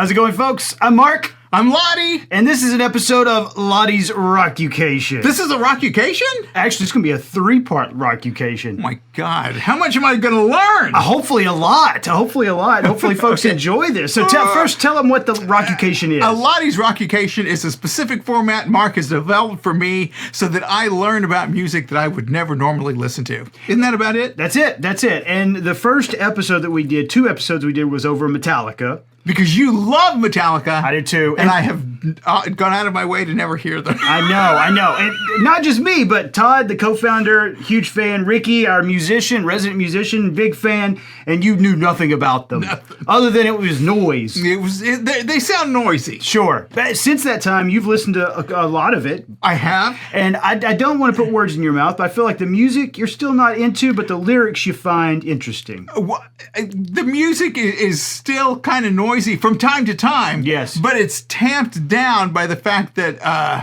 How's it going, folks? I'm Mark. I'm Ladi. And this is an episode of Ladi's Rockucation. This is a Rockucation? Actually, it's going to be a 3-part Rockucation. Oh my God. How much am I going to learn? Hopefully a lot. Hopefully folks enjoy this. So first tell them what the Rockucation is. Ladi's Rockucation is a specific format Mark has developed for me so that I learn about music that I would never normally listen to. Isn't that about it? That's it. And the first episode that we did, 2 episodes we did, was over Metallica. Because you love Metallica. I do too. And I have gone out of my way to never hear them. I know. And not just me, but Todd, the co-founder, huge fan. Ricky, our musician, resident musician, big fan. And you knew nothing about them. Nothing. Other than it was noise. They sound noisy. Sure. But since that time, you've listened to a lot of it. I have. And I don't want to put words in your mouth, but I feel like the music you're still not into, but the lyrics you find interesting. The music is still kind of noisy from time to time. Yes. But it's tamped down by the fact that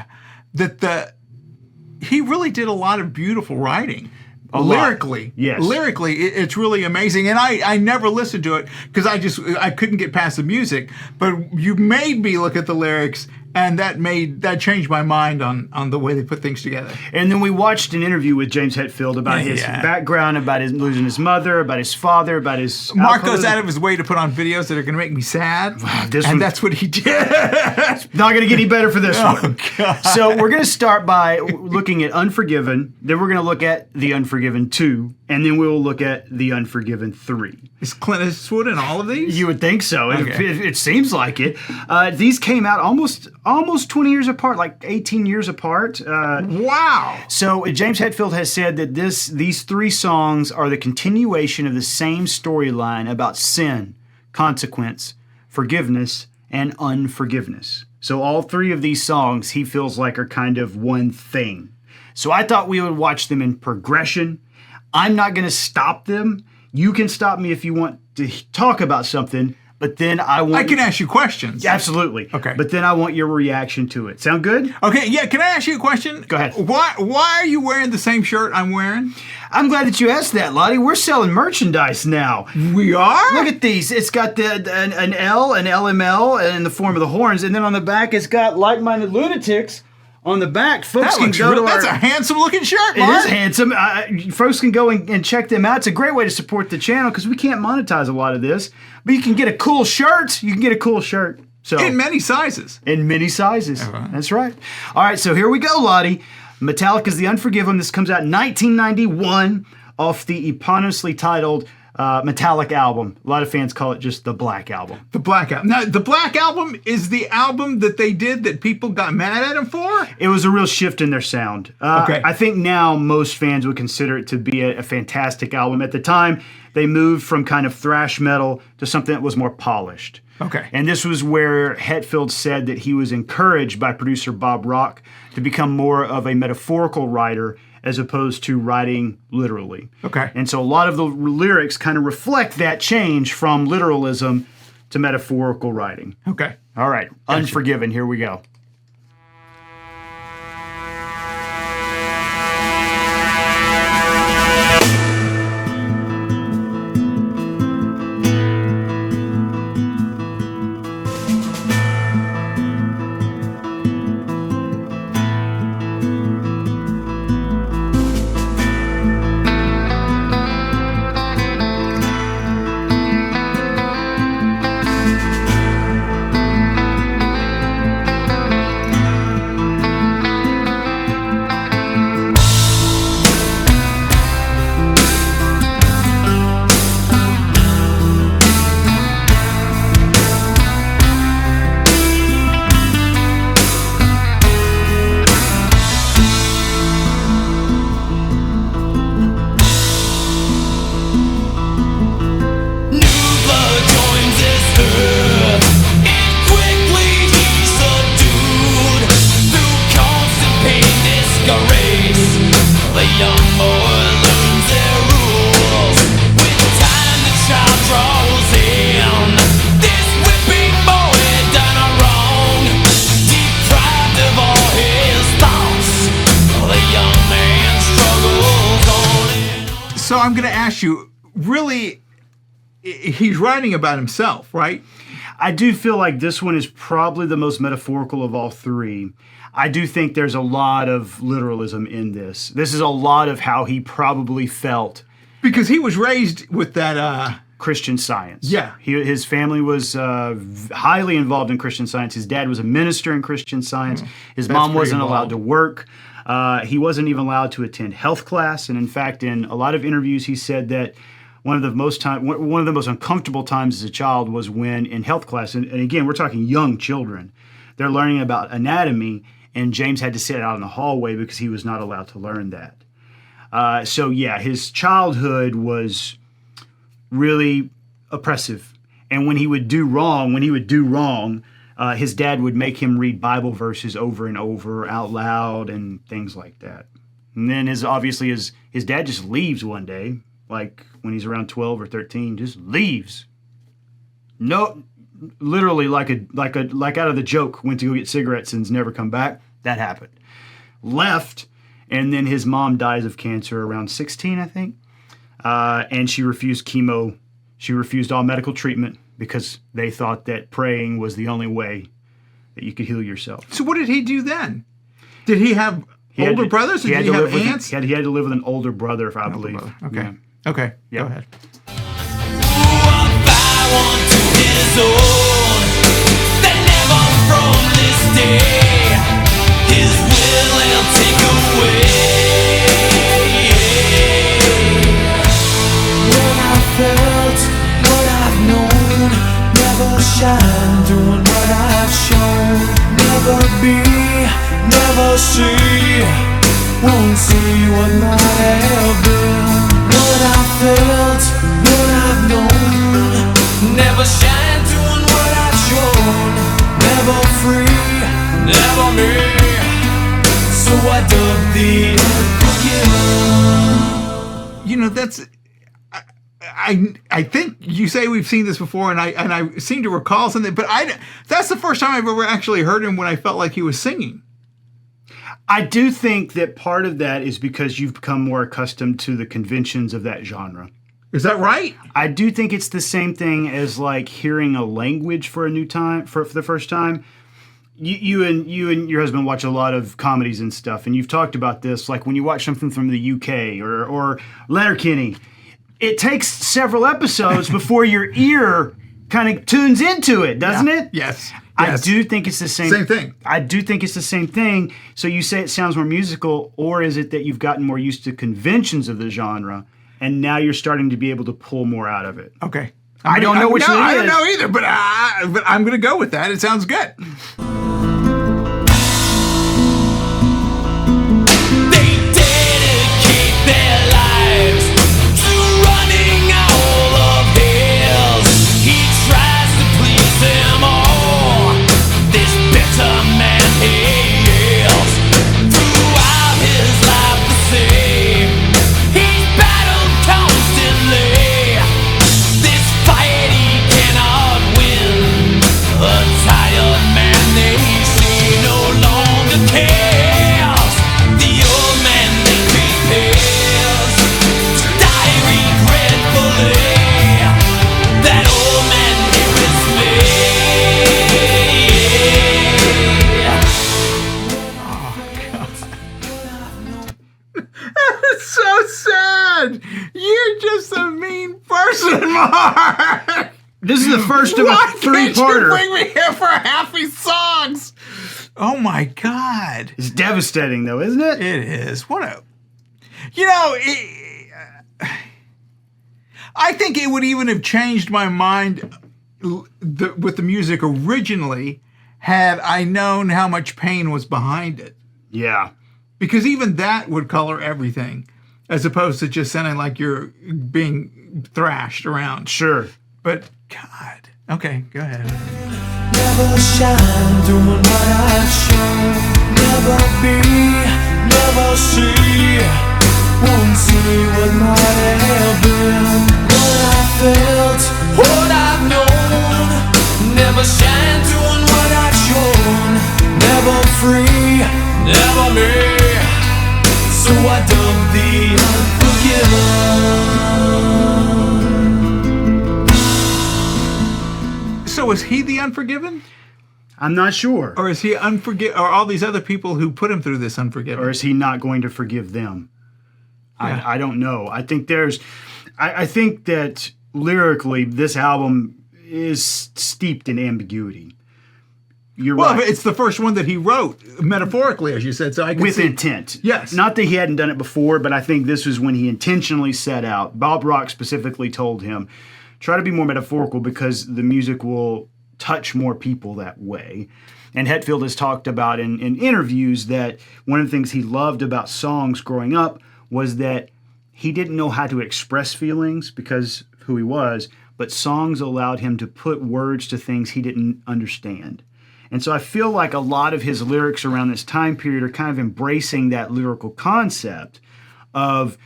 he really did a lot of beautiful writing. Lyrically. Yes. Lyrically, it's really amazing. And I never listened to it because I couldn't get past the music. But you made me look at the lyrics, and that changed my mind on the way they put things together. And then we watched an interview with James Hetfield about his background, about his losing his mother, about his father, about his Mark goes out of his way to put on videos that are going to make me sad, that's what he did. Not going to get any better for this one. God. So we're going to start by looking at Unforgiven, then we're going to look at The Unforgiven 2, and then we'll look at The Unforgiven 3. Is Clint Eastwood in all of these? You would think so. Okay. It seems like it. These came out almost 20 years apart, like 18 years apart. Wow. So James Hetfield has said that these 3 songs are the continuation of the same storyline about sin, consequence, forgiveness, and unforgiveness. So all 3 of these songs he feels like are kind of one thing. So I thought we would watch them in progression. I'm not going to stop them. You can stop me if you want to talk about something. But then I can ask you questions. Absolutely. Okay. But then I want your reaction to it. Sound good? Okay, yeah, can I ask you a question? Go ahead. Why are you wearing the same shirt I'm wearing? I'm glad that you asked that, Ladi. We're selling merchandise now. We are? Look at these. It's got an L, an LML in the form of the horns, and then on the back it's got Like Minded Lunatics. On the back, folks can go to That's a handsome-looking shirt, Mark. Mark. It is handsome. Folks can go and check them out. It's a great way to support the channel because we can't monetize a lot of this. But you can get a cool shirt. So In many sizes. In many sizes. Uh-huh. That's right. All right, so here we go, Ladi. Metallica's The Unforgiven. This comes out in 1991 off the eponymously titled Metallica album. A lot of fans call it just the Black Album. The Black Album. Now, the Black Album is the album that they did that people got mad at him for? It was a real shift in their sound. Okay. I think now most fans would consider it to be a fantastic album. At the time, they moved from kind of thrash metal to something that was more polished. Okay. And this was where Hetfield said that he was encouraged by producer Bob Rock to become more of a metaphorical writer as opposed to writing literally. Okay. And so a lot of the lyrics kind of reflect that change from literalism to metaphorical writing. Okay. All right. Gotcha. Unforgiven. Here we go. So I'm going to ask you, really, he's writing about himself, right? I do feel like this one is probably the most metaphorical of all three. I do think there's a lot of literalism in this. This is a lot of how he probably felt. Because he was raised with that... Christian Science. Yeah. His family was highly involved in Christian Science. His dad was a minister in Christian Science. His mom wasn't allowed to work. He wasn't even allowed to attend health class. And in fact, in a lot of interviews, he said that one of the most uncomfortable times as a child was when in health class, and again, we're talking young children, they're learning about anatomy, and James had to sit out in the hallway because he was not allowed to learn that. So yeah, his childhood was really oppressive. And when he would do wrong, his dad would make him read Bible verses over and over out loud and things like that. And then his dad just leaves one day, like when he's around 12 or 13, just leaves. No, literally like out of the joke, went to go get cigarettes and's never come back. That happened. Left, and then his mom dies of cancer around 16, I think. And she refused chemo. She refused all medical treatment because they thought that praying was the only way that you could heal yourself. So what did he do then? Did he have older brothers? Or did he have aunts? He had to live with an older brother, I believe. Okay. Yeah. Okay. Yeah. Go ahead. Shine, doing what I've shown. Never be, never see. Won't see what might have been. What I felt, what I've known. Never shine, doing what I've shown. Never free, never me. So I dug the Unforgiven. You know, that's... I think you say we've seen this before, and I seem to recall something, but that's the first time I've ever actually heard him when I felt like he was singing. I do think that part of that is because you've become more accustomed to the conventions of that genre. Is that right? I do think it's the same thing as like hearing a language for the first time. You and your husband watch a lot of comedies and stuff, and you've talked about this, like when you watch something from the UK or Letterkenny. It takes several episodes before your ear kind of tunes into it, doesn't it? Yes. I do think it's the same thing. I do think it's the same thing. So you say it sounds more musical, or is it that you've gotten more used to conventions of the genre, and now you're starting to be able to pull more out of it? Okay. I don't know which it is. I don't know either, but I'm going to go with that. It sounds good. You're just a mean person, Mark. This is the first of a three-parter. Why can't you bring me here for happy songs? Oh my God! It's devastating, though, isn't it? It is. I think it would even have changed my mind with the music originally had I known how much pain was behind it. Yeah. Because even that would color everything, as opposed to just sounding like you're being thrashed around. Sure. But, God. Okay, go ahead. Never shine, doing what I've shown. Never be, never see. Won't see what might have been. What I felt, what I've known. Never shine, doing what I've shown. Never free, never me. So I dug the Unforgiven. So is he the Unforgiven? I'm not sure. Or is he or all these other people who put him through this Unforgiven? Or is he not going to forgive them? Yeah. I don't know. I think I think that lyrically this album is steeped in ambiguity. You're right. Well, it's the first one that he wrote, metaphorically, as you said. So I can With see. intent. Yes. Not that he hadn't done it before, but I think this was when he intentionally set out. Bob Rock specifically told him, try to be more metaphorical because the music will touch more people that way. And Hetfield has talked about in interviews that one of the things he loved about songs growing up was that he didn't know how to express feelings because of who he was, but songs allowed him to put words to things he didn't understand. And so I feel like a lot of his lyrics around this time period are kind of embracing that lyrical concept of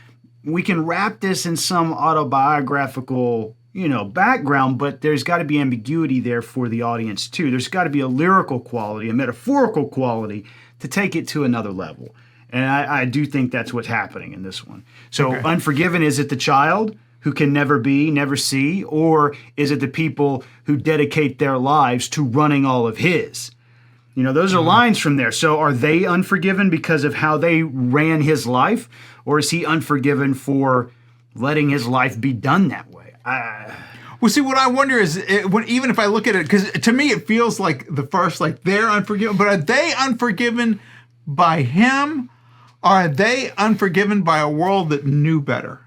we can wrap this in some autobiographical, background, but there's got to be ambiguity there for the audience too. There's got to be a lyrical quality, a metaphorical quality to take it to another level. And I do think that's what's happening in this one. So Okay. Unforgiven, is it the child who can never be, never see, or is it the people who dedicate their lives to running all of his? Those are lines from there. So are they unforgiven because of how they ran his life, or is he unforgiven for letting his life be done that way? Well, see, what I wonder is, even if I look at it, because to me it feels like the first, like they're unforgiven, but are they unforgiven by him, or are they unforgiven by a world that knew better?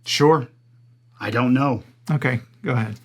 Sure. I don't know. Okay, go ahead.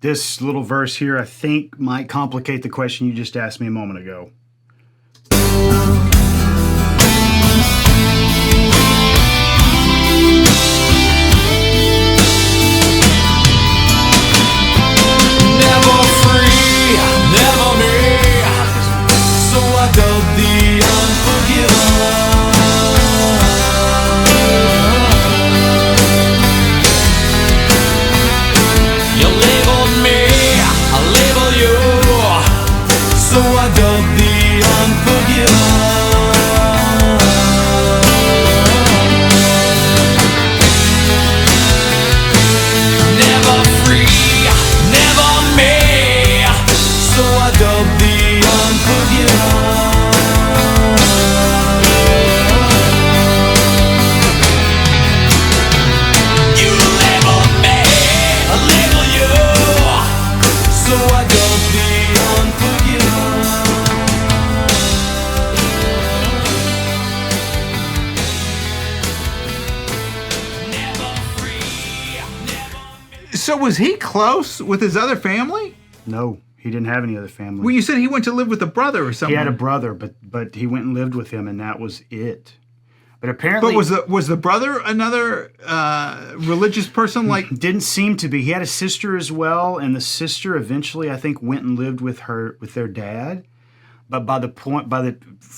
This little verse here, I think, might complicate the question you just asked me a moment ago. Never free, never me. So I dub the Unforgiven. You labeled me, I label you. So I dub the Unforgiven. Never free, never me. So I dub the Unforgiven. You label me, I label you. So I dub the Unforgiven. Never free, never me. So was he close with his other family? No, he didn't have any other family. Well, you said he went to live with a brother or He something. had a brother, but he went and lived with him, and that was it. But apparently, But was the brother another religious person? Like, didn't seem to be. He had a sister as well, and the sister eventually, I think, went and lived with their dad. But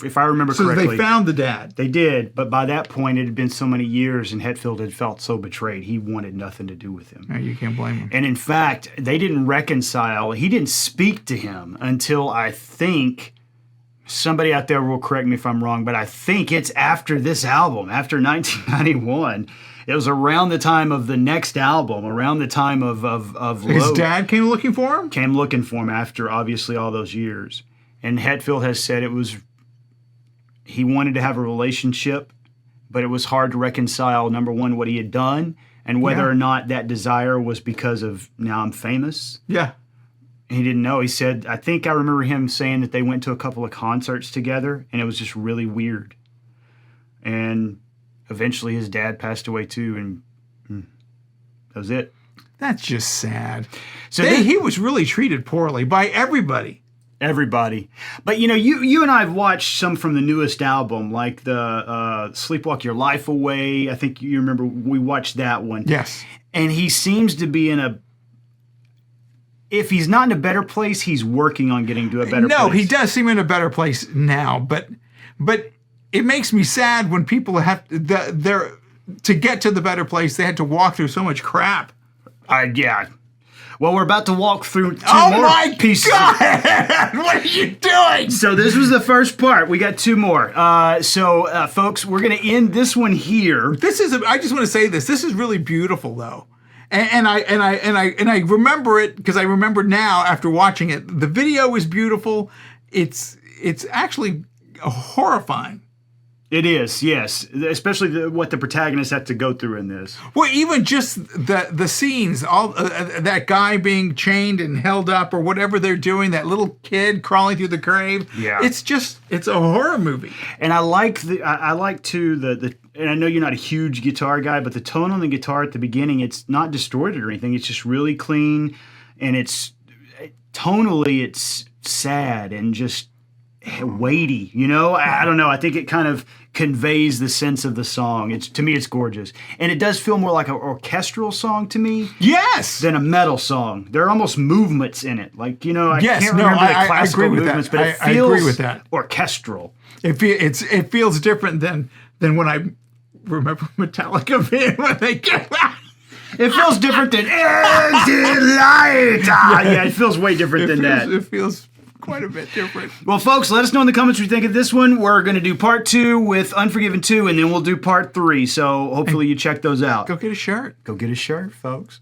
if I remember So correctly, they found the dad. they did. But by that point, it had been so many years, and Hetfield had felt so betrayed. He wanted nothing to do with him. No, you can't blame him. And in fact, they didn't reconcile. He didn't speak to him until I think somebody out there will correct me if I'm wrong, but I think it's after this album, after 1991. It was around the time of the next album, around the time of His Load. dad came looking for him? Came looking for him after obviously all those years. And Hetfield has said he wanted to have a relationship, but it was hard to reconcile, number one, what he had done, and whether or not that desire was because of now I'm famous. Yeah. He didn't know. He said, I think I remember him saying that they went to a couple of concerts together, and it was just really weird. And eventually his dad passed away too, and that was it. That's just sad. So He was really treated poorly by everybody. Everybody. But you and I have watched some from the newest album, like the Sleepwalk Your Life Away. I think you remember we watched that one. Yes. And he seems to be if he's not in a better place, he's working on getting to a better place. No, he does seem in a better place now, but it makes me sad when people have to get to the better place, they had to walk through so much crap. Yeah. Well, we're about to walk through two Oh more my pieces. God! What are you doing? So this was the first part. We got two more. So folks, we're going to end this one here. I just want to say this. This is really beautiful, though, and I remember it because I remember now after watching it. The video is beautiful. It's actually horrifying. It is, yes. Especially what the protagonists have to go through in this. Well, even just the scenes, all that guy being chained and held up or whatever they're doing, that little kid crawling through the grave. Yeah. It's a horror movie. And I like too and I know you're not a huge guitar guy, but the tone on the guitar at the beginning, it's not distorted or anything. It's just really clean, and tonally it's sad and just weighty, I don't know. I think it kind of conveys the sense of the song. To me, it's gorgeous, and it does feel more like an orchestral song to me. Yes. Than a metal song. There are almost movements in it, I Yes, can't no, remember the I classical agree with movements, that. but it I feels agree with that. orchestral. It feels different than when I remember Metallica being when they came out. It feels different than Ended Light. Yeah, it feels way different than that. It feels quite a bit different. Well, folks, let us know in the comments what you think of this one. We're going to do part 2 with Unforgiven 2, and then we'll do part 3. So hopefully you check those out. Go get a shirt. Go get a shirt, folks.